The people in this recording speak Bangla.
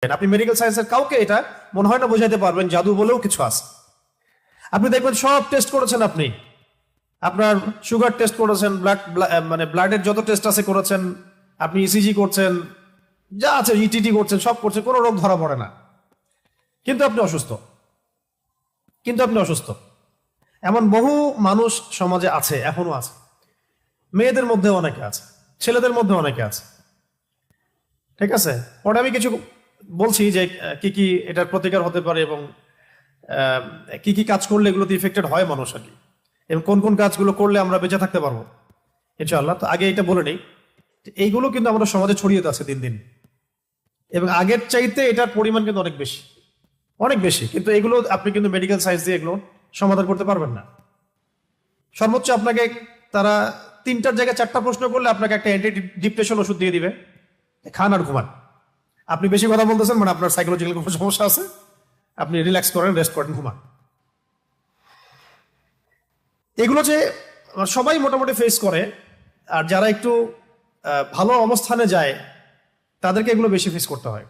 আপনি মেডিকেল সায়েন্সের কাউকে এটা মনে হয় না বোঝাইতে পারবেন জাদু বলেও কিছু আছে। আপনি দেখবেন সব টেস্ট করেছেন, আপনি আপনার সুগার টেস্ট করেছেন, মানে ব্লাডের যত টেস্ট আছে করেছেন, আপনি ইসিজি করছেন, যা আছে ইটিটি করছেন, সব করছেন, কোনো রোগ ধরা পড়ে না, কিন্তু আপনি অসুস্থ। এমন বহু মানুষ সমাজে আছে, এখনো আছে। মেয়েদের মধ্যে অনেকে আছে, ছেলেদের মধ্যে অনেকে আছে। ঠিক আছে, পরে আমি কিছু বলছি যে কি কি এটার প্রতিকার হতে পারে এবং কি কি কাজ করলে এগুলোতে ইফেক্টেড হয় মানুষ আর কি, এবং কোন কোন কাজগুলো করলে আমরা বেঁচে থাকতে পারবো ইনশাআল্লাহ। তো আগে এটা বলে নেই, এইগুলো কিন্তু আমাদের সমাজে ছড়িয়ে আছে দিন দিন, এবং আগের চাইতে এটার পরিমাণ কিন্তু অনেক বেশি, অনেক বেশি। কিন্তু এগুলো আপনি কিন্তু মেডিকেল সায়েন্স দিয়ে এগুলো সমাধান করতে পারবেন না। সর্বোচ্চ আপনাকে তারা 3টার জায়গায় 4টা প্রশ্ন করলে আপনাকে একটা অ্যান্টি ডিপ্রেশন ওষুধ দিয়ে দিবে, খান আর ঘুমান। আপনি বেশি কথা বলতেছেন মানে আপনার সাইকোলজিক্যাল কোনো সমস্যা আছে, আপনি রিল্যাক্স করেন, রেস্ট করেন, ঘুমান। এগুলো যে সবাই মোটামুটি ফেস করে, আর যারা একটু ভালো অবস্থানে যায় তাদেরকে এগুলো বেশি ফেস করতে হয়।